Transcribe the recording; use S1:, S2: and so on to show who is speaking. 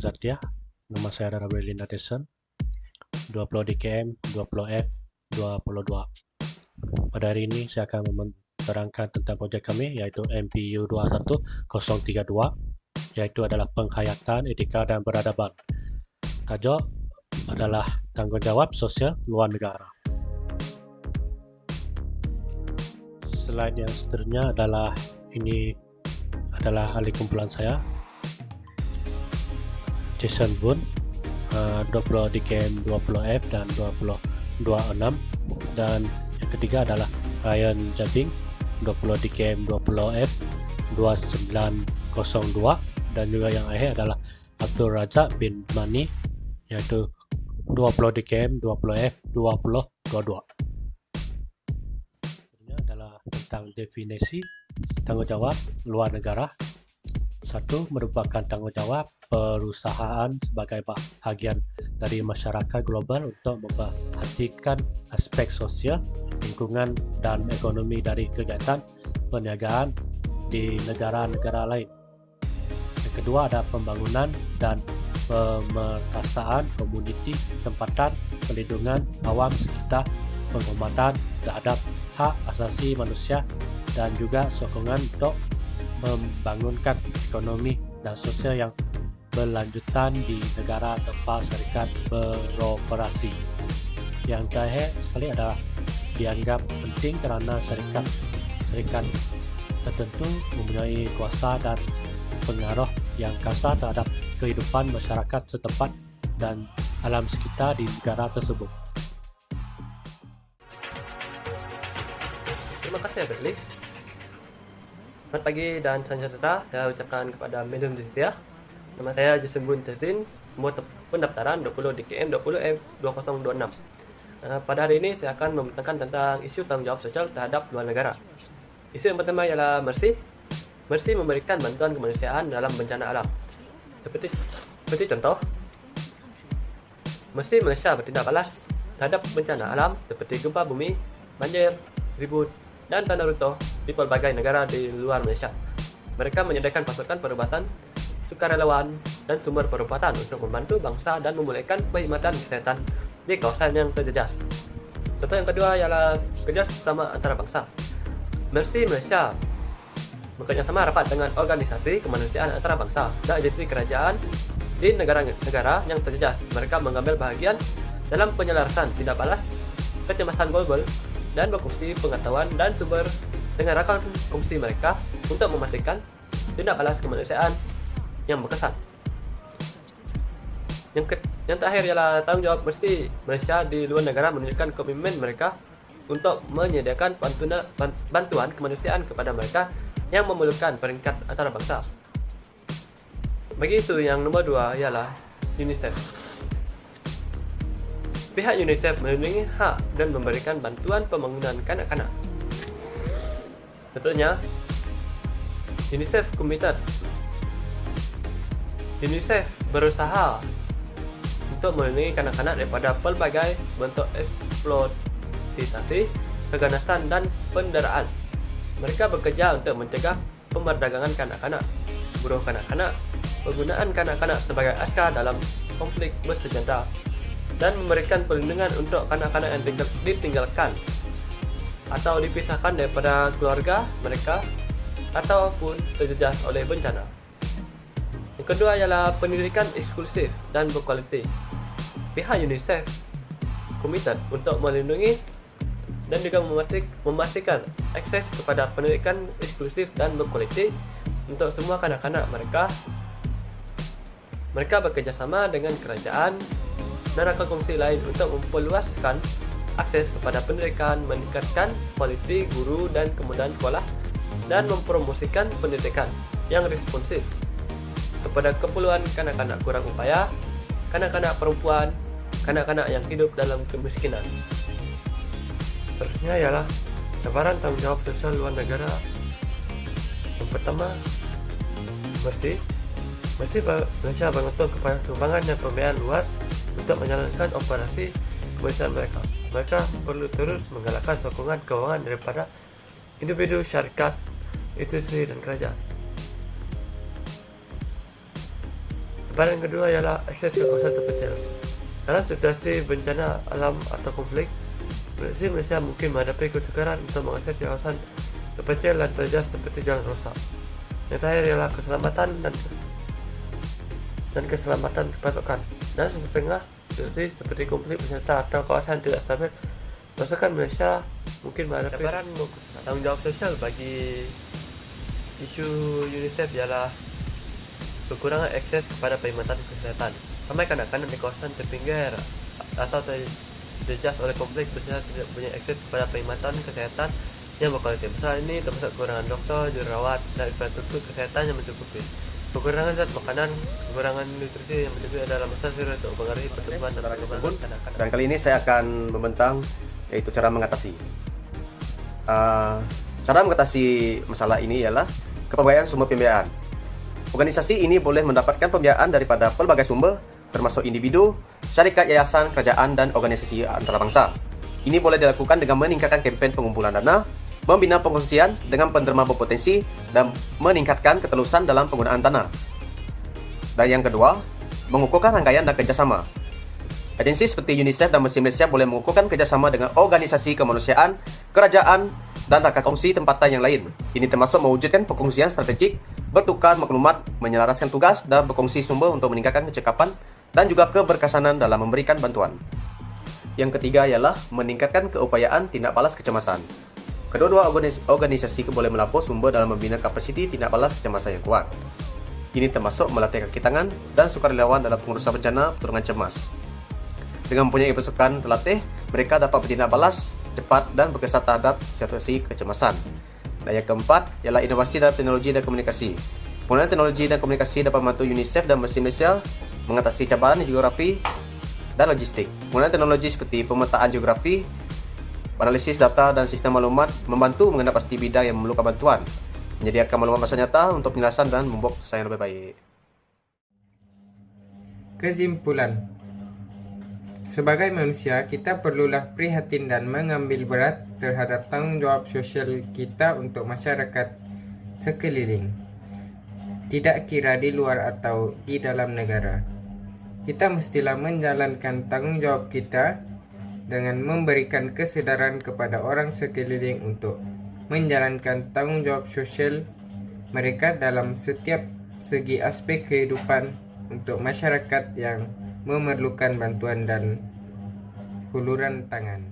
S1: Satya. Nama saya adalah Belinda Tyson. 20 DKM, 20F, 22. Pada hari ini saya akan menerangkan tentang projek kami, yaitu MPU 21032, yaitu adalah penghayatan, etika dan peradaban. Tajuk adalah tanggungjawab sosial luar negara. Slide yang seterusnya adalah ahli kumpulan saya, Jason Boon, 20 DKM 20F dan 2026, dan yang ketiga adalah Ryan Jabing, 20 DKM 20F 2902, dan juga yang akhir adalah Abdul Razak bin Mani, yaitu 20 DKM 20F 2022. Ini adalah tentang definisi tanggungjawab luar negara. Satu, merupakan tanggungjawab perusahaan sebagai bahagian dari masyarakat global untuk memperhatikan aspek sosial, lingkungan, dan ekonomi dari kegiatan perniagaan di negara-negara lain. Yang kedua, ada pembangunan dan pemerataan komuniti, tempatan, perlindungan awam sekitar, penghormatan terhadap hak asasi manusia, dan juga sokongan untuk membangunkan ekonomi dan sosial yang berlanjutan di negara tempat syarikat beroperasi. Yang terakhir sekali adalah dianggap penting kerana syarikat tertentu mempunyai kuasa dan pengaruh yang kasar terhadap kehidupan masyarakat setempat dan alam sekitar di negara tersebut.
S2: Terima kasih ya Berli. Selamat pagi dan salam sejahtera. Saya ucapkan kepada Medium Setia. Nama saya Jason Boon Tezin. Umur pendaftaran 20 DKM 20F 2026. Pada hari ini saya akan membentangkan tentang isu tanggungjawab sosial terhadap luar negara. Isu yang pertama ialah Mercy. Mercy memberikan bantuan kemanusiaan dalam bencana alam. Seperti contoh, Mercy Malaysia bertindak balas terhadap bencana alam seperti gempa bumi, banjir, ribut, dan tanah runtuh di pelbagai negara di luar Malaysia. Mereka menyediakan pasukan perubatan, sukarelawan, dan sumber perubatan untuk membantu bangsa dan memulihkan perkhidmatan kesihatan di kawasan yang terjejas. Contoh yang kedua ialah kerjasama antarabangsa. Mercy Malaysia bekerjasama rapat dengan organisasi kemanusiaan antarabangsa dan agensi kerajaan di negara-negara yang terjejas. Mereka mengambil bahagian dalam penyelarasan tindak balas kecemasan global dan berkongsi pengetahuan dan sumber dengan rakan kongsi mereka untuk memastikan tindak balas kemanusiaan yang berkesan. Yang terakhir ialah tanggungjawab Mercy Malaysia di luar negara menunjukkan komitmen mereka untuk menyediakan bantuan kemanusiaan kepada mereka yang memerlukan peringkat antarabangsa. Bagi isu yang nombor 2 ialah UNICEF. Pihak UNICEF melindungi hak dan memberikan bantuan pembangunan kanak-kanak. Contohnya, UNICEF Committed. UNICEF berusaha untuk melindungi kanak-kanak daripada pelbagai bentuk eksploitasi, keganasan dan penderaan. Mereka bekerja untuk mencegah pemerdagangan kanak-kanak, buruh kanak-kanak, penggunaan kanak-kanak sebagai askar dalam konflik bersenjata, dan memberikan perlindungan untuk kanak-kanak yang ditinggalkan atau dipisahkan daripada keluarga mereka ataupun terjejas oleh bencana. Yang kedua ialah pendidikan eksklusif dan berkualiti. Pihak UNICEF komited untuk melindungi dan juga memastikan akses kepada pendidikan eksklusif dan berkualiti untuk semua kanak-kanak mereka. Mereka bekerjasama dengan kerajaan dan rakan kongsi lain untuk memperluaskan akses kepada pendidikan, meningkatkan kualiti guru dan kemudahan sekolah, dan mempromosikan pendidikan yang responsif kepada keperluan kanak-kanak kurang upaya, kanak-kanak perempuan, kanak-kanak yang hidup dalam kemiskinan. Seterusnya ialah cabaran tanggungjawab sosial luar negara. Yang pertama, Mercy Malaysia bergantung kepada sumbangan dan pembiayaan luar untuk menjalankan operasi kemanusiaan mereka. Mereka perlu terus menggalakkan sokongan kewangan daripada individu, syarikat, institusi dan kerajaan. Cabaran kedua ialah akses ke kawasan terpencil. Dalam situasi bencana alam atau konflik, Malaysia mungkin menghadapi kesukaran untuk mengakses kawasan terpencil dan terjejas seperti jalan rosak. Yang terakhir ialah keselamatan dan keselamatan pasokan. Dan setengah situasi seperti konflik bersenjata atau kawasan tidak stabil, pasukan Malaysia mungkin menghadapi tanggungjawab sosial bagi isu UNICEF ialah kekurangan akses kepada perkhidmatan kesihatan. Ramai kanak-kanak di kawasan terpinggir atau terjejas oleh konflik bersenjata tidak punya akses kepada perkhidmatan kesihatan yang berkualitas. Masalah ini termasuk kekurangan doktor, jururawat, dan infrastruktur kesihatan yang mencukupi. Kekurangan zat makanan, kekurangan nutrisi yang mencukupi adalah masalah serius untuk mempengaruhi pertumbuhan dan perkembangan kanak-kanak.
S3: Dan kali ini saya akan membentang yaitu cara mengatasi. Cara mengatasi masalah ini ialah kepembiayaan sumber pembiayaan. Organisasi ini boleh mendapatkan pembiayaan daripada pelbagai sumber, termasuk individu, syarikat, yayasan, kerajaan, dan organisasi antarabangsa. Ini boleh dilakukan dengan meningkatkan kempen pengumpulan dana, membina pengkongsian dengan penderma berpotensi, dan meningkatkan ketelusan dalam penggunaan dana. Dan yang kedua, mengukuhkan rangkaian dan kerjasama. Agensi seperti UNICEF dan Messi Malaysia boleh mengukuhkan kerjasama dengan organisasi kemanusiaan, kerajaan, dan rakan kongsi tempatan yang lain. Ini termasuk mewujudkan perkongsian strategik, bertukar maklumat, menyelaraskan tugas, dan berkongsi sumber untuk meningkatkan kecekapan dan juga keberkesanan dalam memberikan bantuan. Yang ketiga ialah meningkatkan keupayaan tindak balas kecemasan. Kedua-dua organisasi boleh melapor sumber dalam membina kapasiti tindak balas kecemasan yang kuat. Ini termasuk melatih kaki tangan dan sukarelawan dalam pengurusan bencana pertolongan cemas. Dengan mempunyai pasukan terlatih, mereka dapat bertindak balas cepat dan berkesan terhadap situasi kecemasan. Dan yang keempat ialah inovasi dalam teknologi dan komunikasi. Penggunaan teknologi dan komunikasi dapat membantu UNICEF dan Messi Malaysia mengatasi cabaran geografi dan logistik. Penggunaan teknologi seperti pemetaan geografi, analisis data dan sistem maklumat membantu mengenal pasti bidang yang memerlukan bantuan, menyediakan maklumat masa nyata untuk penyelesaian dan membuat keputusan yang lebih baik.
S4: Kesimpulan, sebagai manusia, kita perlulah prihatin dan mengambil berat terhadap tanggungjawab sosial kita untuk masyarakat sekeliling, tidak kira di luar atau di dalam negara. Kita mestilah menjalankan tanggungjawab kita dengan memberikan kesedaran kepada orang sekeliling untuk menjalankan tanggungjawab sosial mereka dalam setiap segi aspek kehidupan untuk masyarakat yang memerlukan bantuan dan huluran tangan.